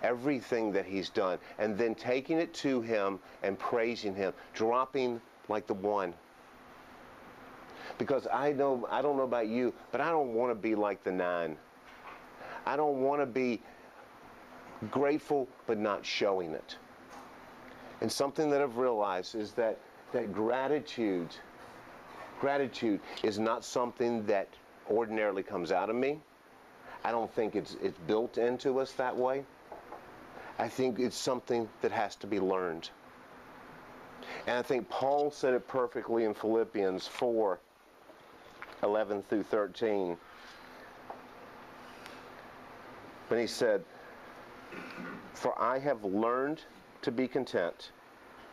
everything that he's done, and then taking it to him and praising him, dropping like the one. Because I don't know about you, but I don't want to be like the 9. I don't want to be grateful but not showing it. And something that I've realized is that gratitude is not something that ordinarily comes out of me. I don't think it's built into us that way. I think it's something that has to be learned. And I think Paul said it perfectly in Philippians 4:11 through 13. When he said, "For I have learned to be content,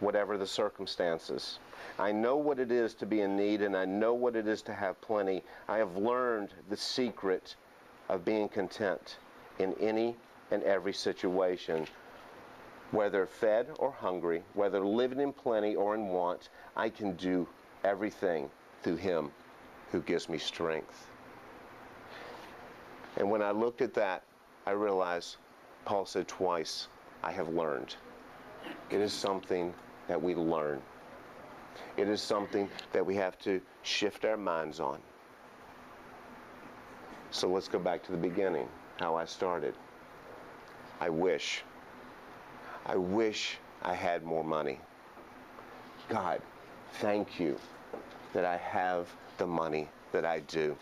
whatever the circumstances. I know what it is to be in need, and I know what it is to have plenty. I have learned the secret of being content in any and every situation, whether fed or hungry, whether living in plenty or in want. I can do everything through him who gives me strength." And when I looked at that, I realized Paul said twice, "I have learned." It is something that we learn. It is something that we have to shift our minds on. So let's go back to the beginning, how I started. I wish I had more money. God, thank you that I have the money that I do.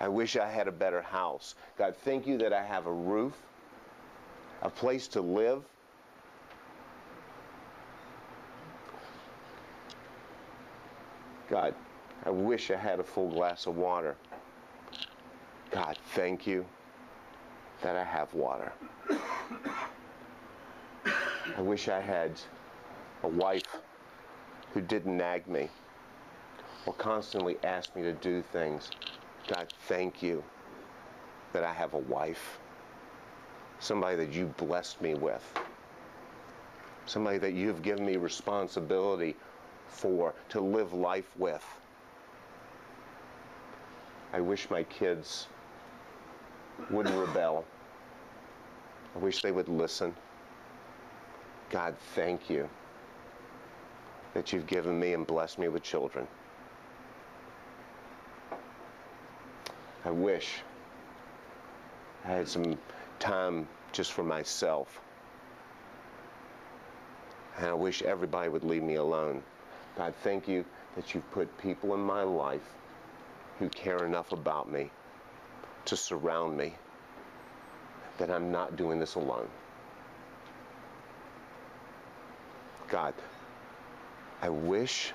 I wish I had a better house. God, thank you that I have a roof, a place to live. God, I wish I had a full glass of water. God, thank you that I have water. I wish I had a wife who didn't nag me or constantly asked me to do things. God, thank you that I have a wife, somebody that you blessed me with, somebody that you've given me responsibility for, to live life with. I wish my kids wouldn't rebel. I wish they would listen. God, thank you that you've given me and blessed me with children. I wish I had some time just for myself. And I wish everybody would leave me alone. God, thank you that you've put people in my life who care enough about me to surround me, that I'm not doing this alone. God, I wish.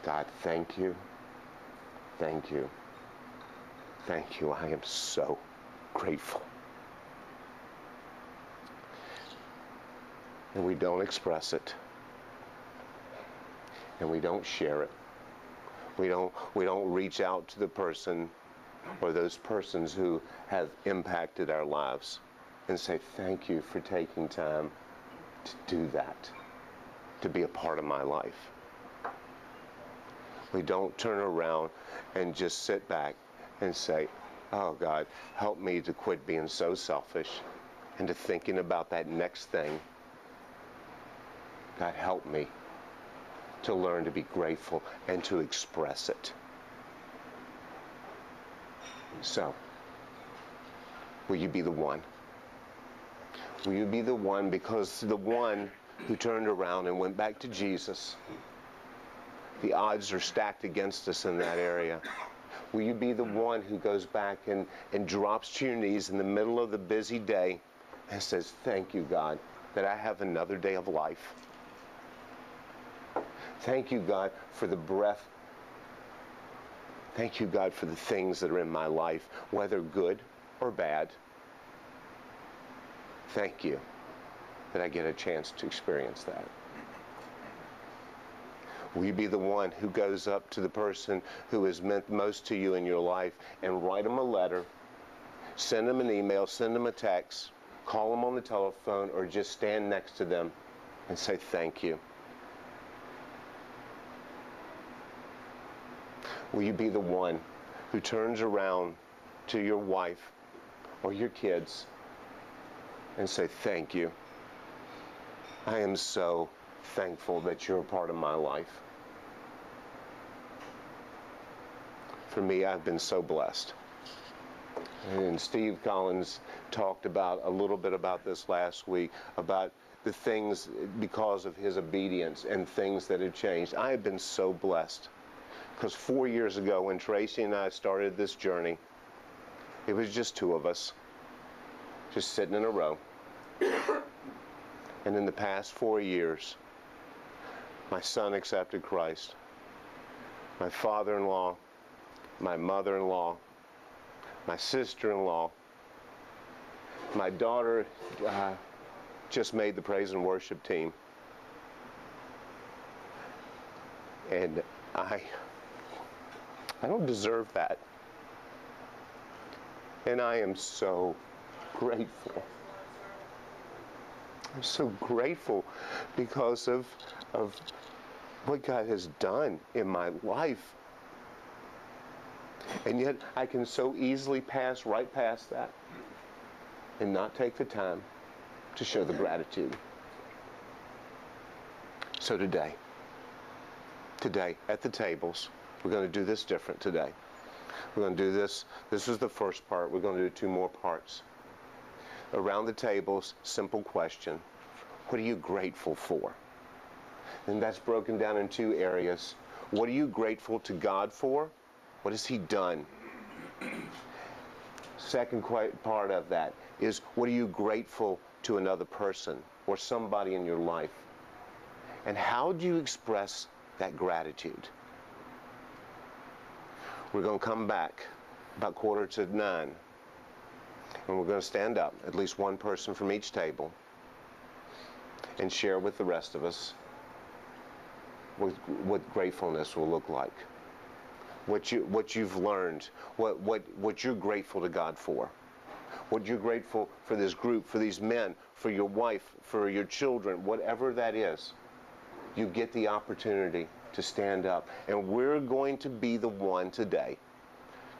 God, thank you. Thank you. Thank you. I am so grateful. And we don't express it. And we don't share it. We don't reach out to the person or those persons who have impacted our lives and say, thank you for taking time to do that, to be a part of my life. We don't turn around and just sit back and say, oh God, help me to quit being so selfish and to thinking about that next thing. God, help me to learn to be grateful and to express it. So, will you be the one? Will you be the one? Because the one who turned around and went back to Jesus, the odds are stacked against us in that area. Will you be the one who goes back and drops to your knees in the middle of the busy day and says, thank you, God, that I have another day of life. Thank you, God, for the breath. Thank you, God, for the things that are in my life, whether good or bad. Thank you that I get a chance to experience that. Will you be the one who goes up to the person who has meant most to you in your life and write them a letter, send them an email, send them a text, call them on the telephone, or just stand next to them and say thank you? Will you be the one who turns around to your wife or your kids and say, thank you. I am so thankful that you're a part of my life. For me, I've been so blessed. And Steve Collins talked about a little bit about this last week, about the things because of his obedience and things that have changed. I have been so blessed because 4 years ago when Tracy and I started this journey, it was just two of us, just sitting in a row. And in the past 4 years, my son accepted Christ. My father-in-law, my mother-in-law, my sister-in-law, my daughter just made the praise and worship team. And I don't deserve that. And I am so grateful. I'm so grateful because of what God has done in my life. And yet I can so easily pass right past that and not take the time to show the gratitude. So today at the tables, we're going to do this different today. We're going to do this. This is the first part. We're going to do 2 more parts. Around the tables, simple question. What are you grateful for? And that's broken down in 2 areas. What are you grateful to God for? What has He done? Second part of that is, what are you grateful to another person or somebody in your life? And how do you express that gratitude? We're going to come back about 8:45, and we're going to stand up, at least one person from each table, and share with the rest of us what gratefulness will look like. What you've learned, what you're grateful to God for, what you're grateful for this group, for these men, for your wife, for your children, whatever that is. You get the opportunity to stand up, and we're going to be the one today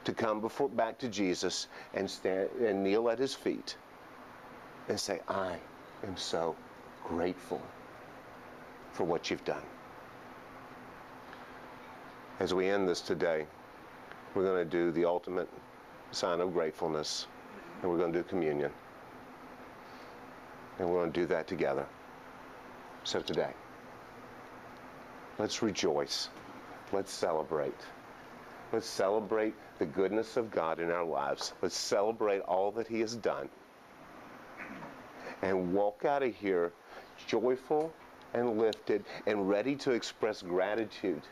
to come back to Jesus and stand and kneel at His feet and say, I am so grateful for what you've done. As we end this today, we're going to do the ultimate sign of gratefulness, and we're going to do communion. And we're going to do that together. So today, let's rejoice. Let's celebrate. Let's celebrate the goodness of God in our lives. Let's celebrate all that He has done. And walk out of here joyful and lifted and ready to express gratitude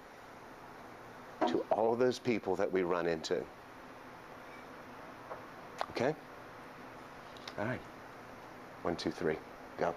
to all of those people that we run into. Okay? All right. 1, 2, 3. Go.